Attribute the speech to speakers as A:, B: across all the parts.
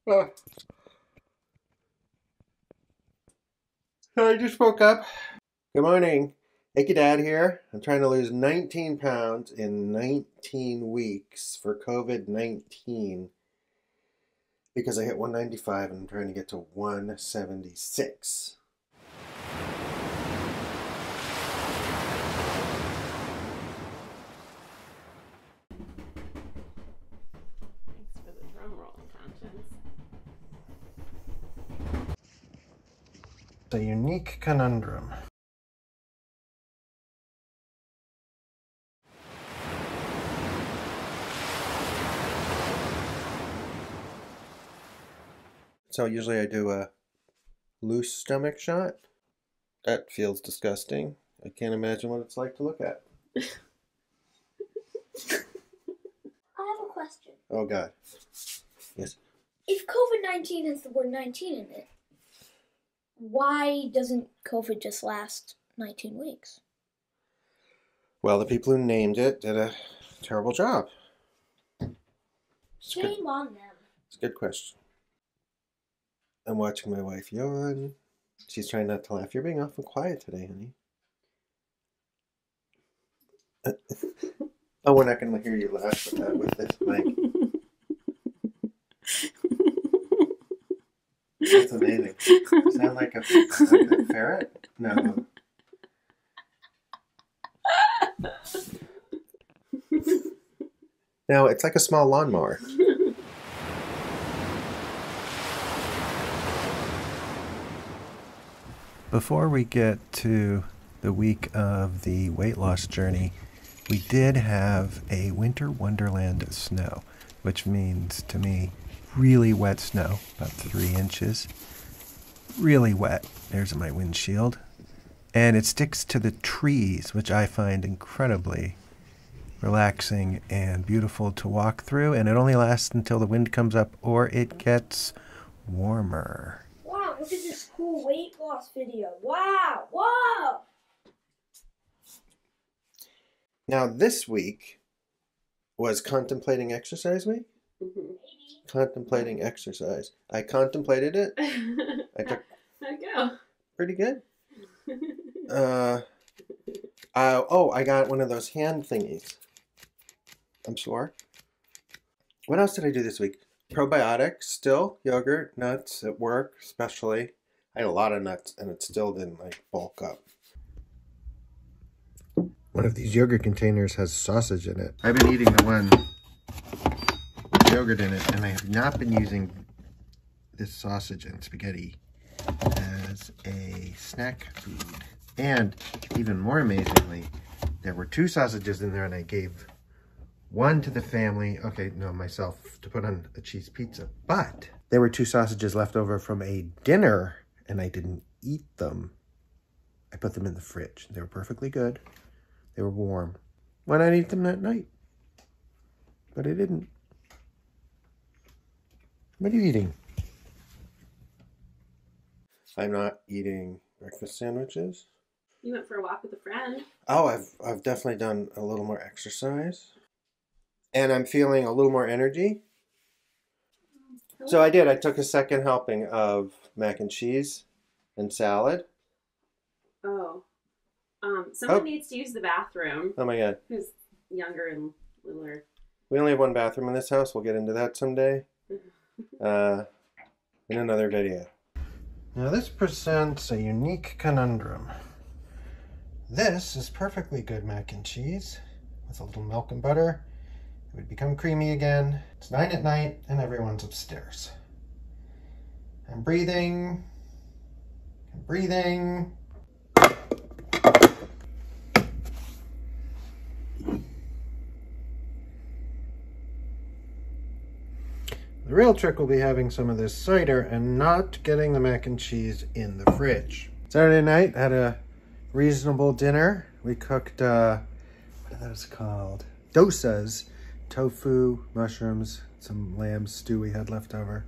A: Oh, so I just woke up. Good morning. Icky Dad here. I'm trying to lose 19 pounds in 19 weeks for COVID-19 because I hit 195 and I'm trying to get to 176.
B: Thanks for the drum roll, Conscience.
A: It's a unique conundrum. So usually I do a loose stomach shot. That feels disgusting. I can't imagine what it's like to look at.
C: I have a question.
A: Oh God. Yes.
C: If COVID-19 has the word 19 in it, why doesn't COVID just last 19 weeks?
A: Well, the people who named it did a terrible job.
C: Shame on them.
A: It's a good question. I'm watching my wife yawn. She's trying not to laugh. You're being awful quiet today, honey. Oh, we're not going to hear you laugh with this mic. That's amazing. Sound like a ferret? No. No, it's like a small lawnmower. Before we get to the week of the weight loss journey, we did have a winter wonderland snow, which means to me really wet snow, about 3 inches. Really wet. There's my windshield. And it sticks to the trees, which I find incredibly relaxing and beautiful to walk through. And it only lasts until the wind comes up or it gets warmer.
C: Wow, look at this cool weight loss video. Wow, whoa!
A: Now this week was contemplating exercise week. Contemplating exercise. I contemplated it. I took
B: How'd it go?
A: pretty good. I got one of those hand thingies. I'm sure. What else did I do this week? Probiotics, still. Yogurt, nuts at work, especially. I had a lot of nuts and it still didn't like bulk up. One of these yogurt containers has sausage in it. I've been eating the one with yogurt in it, and I have not been using this sausage and spaghetti as a snack food. And even more amazingly, there were 2 sausages in there, and I gave one to the family, myself, to put on a cheese pizza. But there were 2 sausages left over from a dinner, and I didn't eat them. I put them in the fridge. They were perfectly good. They were warm. Why not eat them that night? But I didn't. What are you eating? I'm not eating breakfast sandwiches.
B: You went for a walk with a friend.
A: Oh, I've definitely done a little more exercise. And I'm feeling a little more energy. So I did. I took a second helping of mac and cheese and salad.
B: Oh. Someone needs to use the bathroom.
A: Oh my God.
B: Who's younger and littler.
A: We only have one bathroom in this house. We'll get into that someday. In another video. Now this presents a unique conundrum. This is perfectly good mac and cheese with a little milk and butter. It would become creamy again. It's 9 at night and everyone's upstairs. I'm breathing. I'm breathing. The real trick will be having some of this cider and not getting the mac and cheese in the fridge. Saturday night, had a reasonable dinner. We cooked, what are those called? Dosas, tofu, mushrooms, some lamb stew we had left over.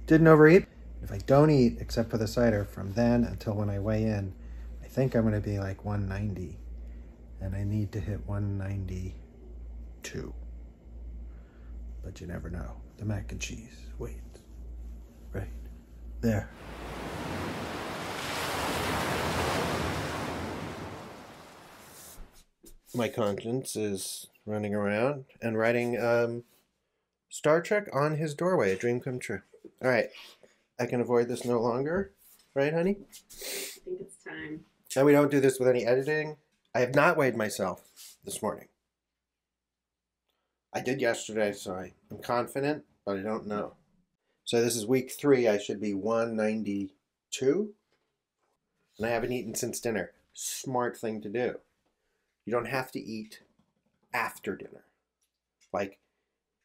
A: Didn't overeat. If I don't eat, except for the cider, from then until when I weigh in, I think I'm gonna be like 190. And I need to hit 192. but you never know. The mac and cheese. Wait. Right there. My conscience is running around and writing Star Trek on his doorway, a dream come true. All right, I can avoid this no longer, right, honey?
B: I think it's time.
A: And we don't do this with any editing. I have not weighed myself this morning. I did yesterday, so I'm confident, but I don't know. So this is week 3. I should be 192, and I haven't eaten since dinner. Smart thing to do. You don't have to eat after dinner. Like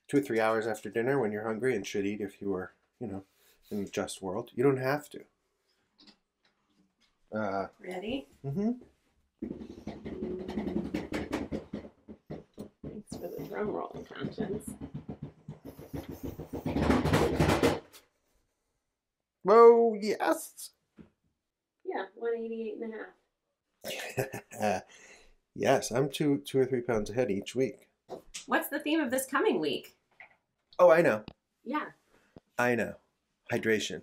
A: 2 or 3 hours after dinner when you're hungry, and should eat if you were, in the just world. You don't have to.
B: Ready?
A: Mm-hmm.
B: Thanks for the drum roll, Conscience.
A: Whoa, yes!
B: Yeah, 188.5.
A: Yes, I'm 2 or 3 pounds ahead each week.
B: What's the theme of this coming week?
A: Oh, I know.
B: Yeah.
A: I know. Hydration.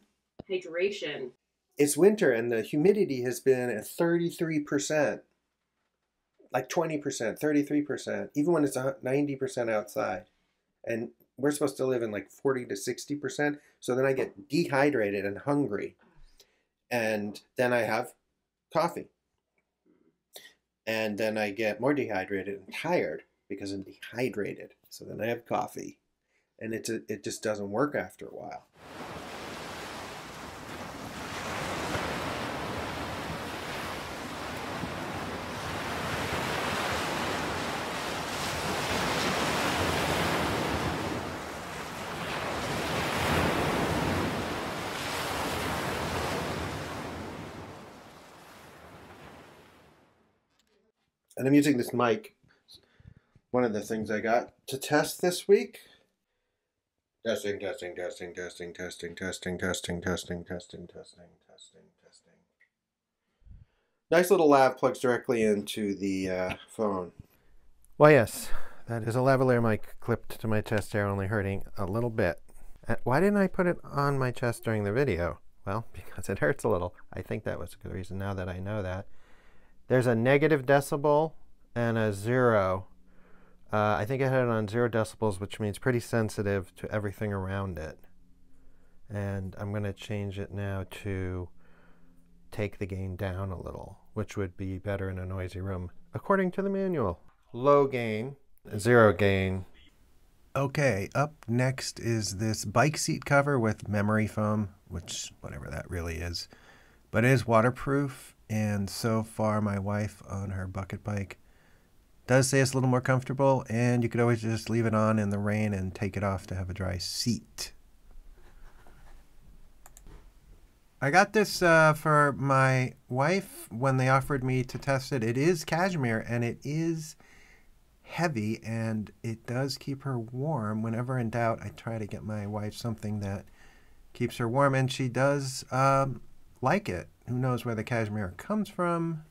B: Hydration.
A: It's winter and the humidity has been at 33%. Like 20%, 33%, even when it's 90% outside. And we're supposed to live in like 40 to 60%. So then I get dehydrated and hungry. And then I have coffee. And then I get more dehydrated and tired because I'm dehydrated. So then I have coffee. And it just doesn't work after a while. And I'm using this mic, one of the things I got to test this week. Testing. Nice little lav, plugs directly into the phone. Well, yes, that is a lavalier mic clipped to my chest hair, only hurting a little bit. Why didn't I put it on my chest during the video? Well, because it hurts a little. I think that was a good reason now that I know that. There's a negative decibel and a 0. I think I had it on 0 decibels, which means pretty sensitive to everything around it. And I'm going to change it now to take the gain down a little, which would be better in a noisy room, according to the manual. Low gain, 0 gain. Okay, up next is this bike seat cover with memory foam, which, whatever that really is. But it is waterproof. And so far, my wife on her bucket bike does say it's a little more comfortable, and you could always just leave it on in the rain and take it off to have a dry seat. I got this for my wife when they offered me to test it. It is cashmere, and it is heavy, and it does keep her warm. Whenever in doubt, I try to get my wife something that keeps her warm, and she does like it. Who knows where the cashmere comes from?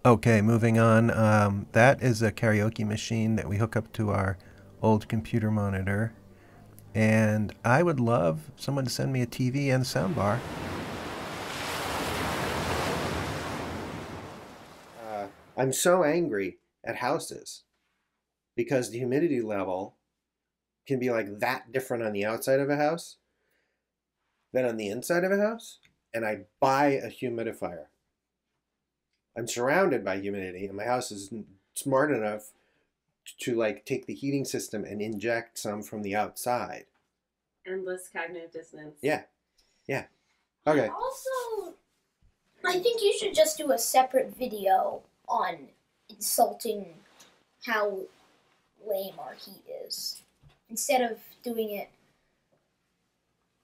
A: Okay, moving on. That is a karaoke machine that we hook up to our old computer monitor. And I would love someone to send me a TV and soundbar. I'm so angry at houses because the humidity level can be like that different on the outside of a house than on the inside of a house. And I buy a humidifier. I'm surrounded by humidity, and my house is smart enough to like take the heating system and inject some from the outside.
B: Endless cognitive dissonance.
A: Yeah. Okay.
C: Also, I think you should just do a separate video on insulting how lame our heat is, instead of doing it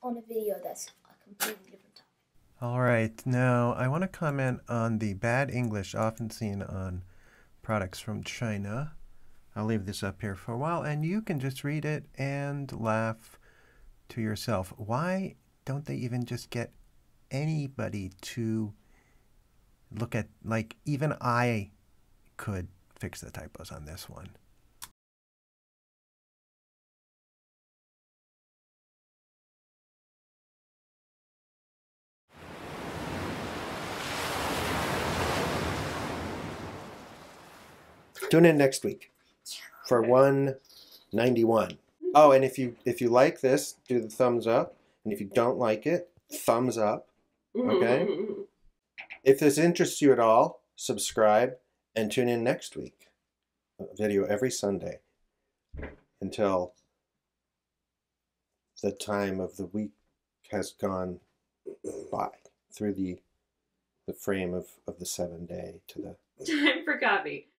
C: on a video that's a completely different.
A: All right, now I want to comment on the bad English often seen on products from China. I'll leave this up here for a while, and you can just read it and laugh to yourself. Why don't they even just get anybody to look at, like, even I could fix the typos on this one. Tune in next week for 191. Oh, and if you like this, do the thumbs up. And if you don't like it, thumbs up. Okay? If this interests you at all, subscribe and tune in next week. A video every Sunday until the time of the week has gone by through the frame of the 7 day to the
B: Time for coffee.